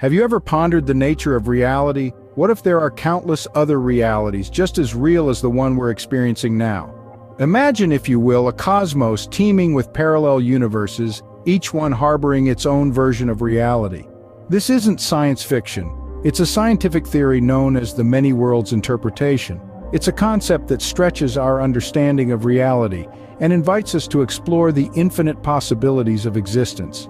Have you ever pondered the nature of reality? What if there are countless other realities just as real as the one we're experiencing now? Imagine, if you will, a cosmos teeming with parallel universes, each one harboring its own version of reality. This isn't science fiction. It's a scientific theory known as the many worlds interpretation. It's a concept that stretches our understanding of reality and invites us to explore the infinite possibilities of existence.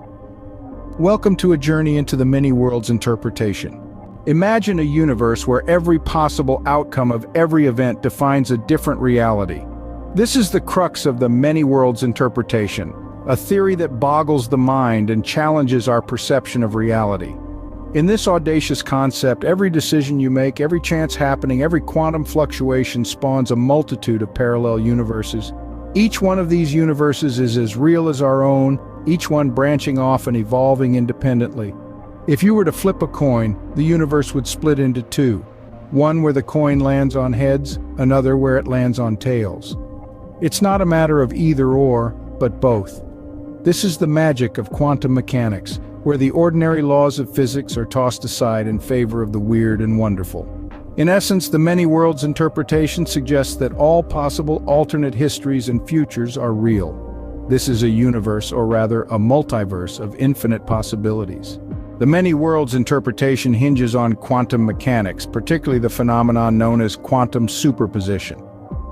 Welcome to a journey into the many worlds interpretation. Imagine a universe where every possible outcome of every event defines a different reality. This is the crux of the many worlds interpretation, a theory that boggles the mind and challenges our perception of reality. In this audacious concept, every decision you make, every chance happening, every quantum fluctuation spawns a multitude of parallel universes. Each one of these universes is as real as our own, each one branching off and evolving independently. If you were to flip a coin, the universe would split into two. One where the coin lands on heads, another where it lands on tails. It's not a matter of either or, but both. This is the magic of quantum mechanics, where the ordinary laws of physics are tossed aside in favor of the weird and wonderful. In essence, the many worlds interpretation suggests that all possible alternate histories and futures are real. This is a universe, or rather a multiverse, of infinite possibilities. The many worlds interpretation hinges on quantum mechanics, particularly the phenomenon known as quantum superposition.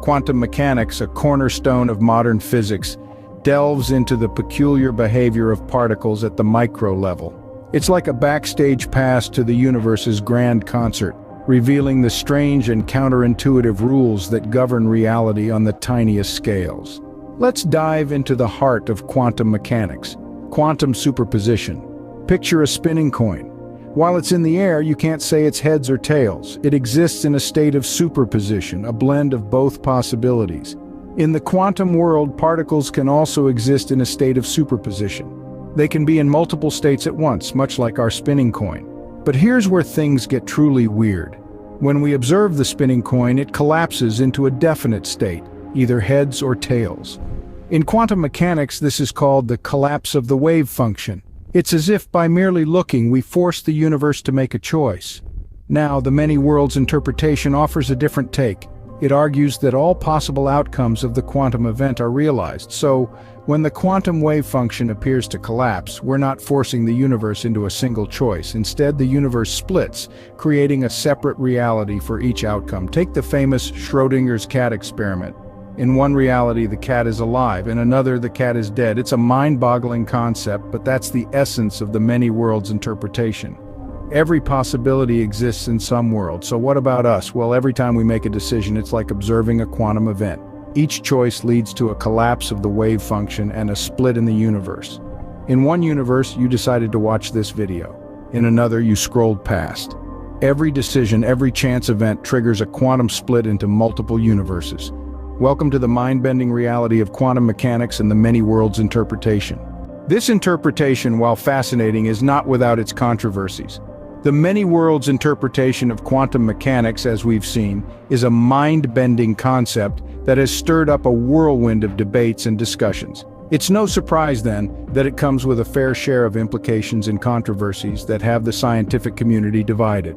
Quantum mechanics, a cornerstone of modern physics, delves into the peculiar behavior of particles at the micro level. It's like a backstage pass to the universe's grand concert, revealing the strange and counterintuitive rules that govern reality on the tiniest scales. Let's dive into the heart of quantum mechanics, quantum superposition. Picture a spinning coin. While it's in the air, you can't say it's heads or tails. It exists in a state of superposition, a blend of both possibilities. In the quantum world, particles can also exist in a state of superposition. They can be in multiple states at once, much like our spinning coin. But here's where things get truly weird. When we observe the spinning coin, it collapses into a definite state, either heads or tails. In quantum mechanics, this is called the collapse of the wave function. It's as if by merely looking, we force the universe to make a choice. Now, the many worlds interpretation offers a different take. It argues that all possible outcomes of the quantum event are realized. So, when the quantum wave function appears to collapse, we're not forcing the universe into a single choice. Instead, the universe splits, creating a separate reality for each outcome. Take the famous Schrödinger's cat experiment. In one reality, the cat is alive. In another, the cat is dead. It's a mind-boggling concept, but that's the essence of the many worlds interpretation. Every possibility exists in some world. So what about us? Well, every time we make a decision, it's like observing a quantum event. Each choice leads to a collapse of the wave function and a split in the universe. In one universe, you decided to watch this video. In another, you scrolled past. Every decision, every chance event triggers a quantum split into multiple universes. Welcome to the mind-bending reality of quantum mechanics and the many worlds interpretation. This interpretation, while fascinating, is not without its controversies. The many worlds interpretation of quantum mechanics, as we've seen, is a mind-bending concept that has stirred up a whirlwind of debates and discussions. It's no surprise, then, that it comes with a fair share of implications and controversies that have the scientific community divided.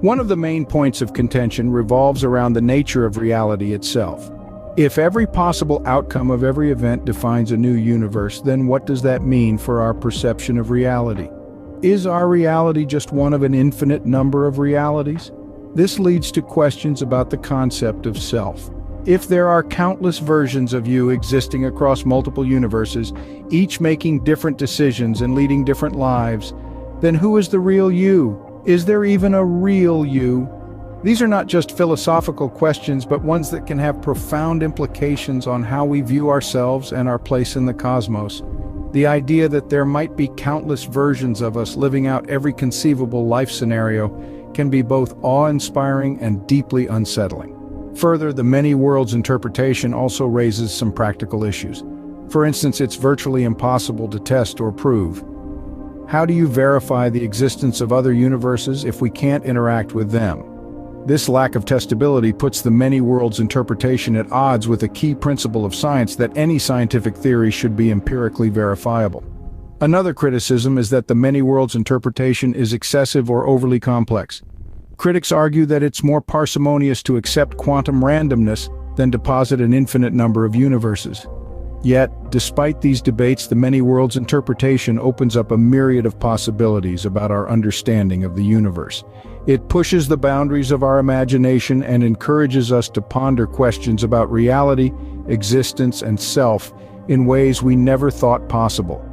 One of the main points of contention revolves around the nature of reality itself. If every possible outcome of every event defines a new universe, then what does that mean for our perception of reality? Is our reality just one of an infinite number of realities? This leads to questions about the concept of self. If there are countless versions of you existing across multiple universes, each making different decisions and leading different lives, then who is the real you? Is there even a real you? These are not just philosophical questions, but ones that can have profound implications on how we view ourselves and our place in the cosmos. The idea that there might be countless versions of us living out every conceivable life scenario can be both awe-inspiring and deeply unsettling. Further, the many worlds interpretation also raises some practical issues. For instance, it's virtually impossible to test or prove. How do you verify the existence of other universes if we can't interact with them? This lack of testability puts the many worlds interpretation at odds with a key principle of science, that any scientific theory should be empirically verifiable. Another criticism is that the many worlds interpretation is excessive or overly complex. Critics argue that it's more parsimonious to accept quantum randomness than to posit an infinite number of universes. Yet, despite these debates, the many worlds interpretation opens up a myriad of possibilities about our understanding of the universe. It pushes the boundaries of our imagination and encourages us to ponder questions about reality, existence, and self in ways we never thought possible.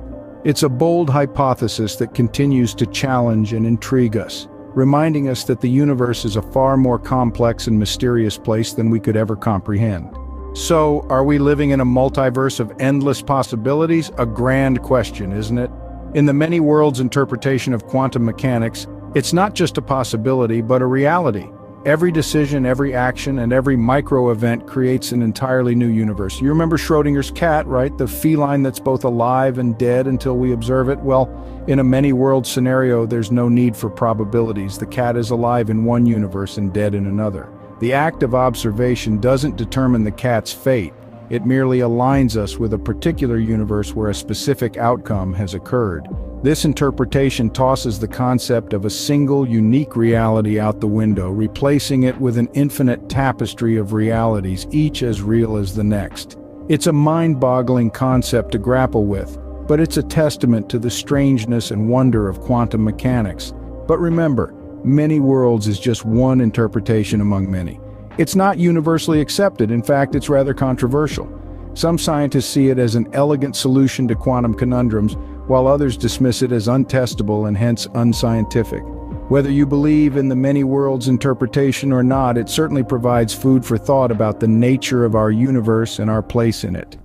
It's a bold hypothesis that continues to challenge and intrigue us, reminding us that the universe is a far more complex and mysterious place than we could ever comprehend. So, are we living in a multiverse of endless possibilities? A grand question, isn't it? In the many worlds interpretation of quantum mechanics, it's not just a possibility, but a reality. Every decision, every action, and every micro-event creates an entirely new universe. You remember Schrodinger's cat, right? The feline that's both alive and dead until we observe it? Well, in a many-world scenario, there's no need for probabilities. The cat is alive in one universe and dead in another. The act of observation doesn't determine the cat's fate. It merely aligns us with a particular universe where a specific outcome has occurred. This interpretation tosses the concept of a single, unique reality out the window, replacing it with an infinite tapestry of realities, each as real as the next. It's a mind-boggling concept to grapple with, but it's a testament to the strangeness and wonder of quantum mechanics. But remember, many worlds is just one interpretation among many. It's not universally accepted. In fact, it's rather controversial. Some scientists see it as an elegant solution to quantum conundrums, while others dismiss it as untestable and hence unscientific. Whether you believe in the many worlds interpretation or not, it certainly provides food for thought about the nature of our universe and our place in it.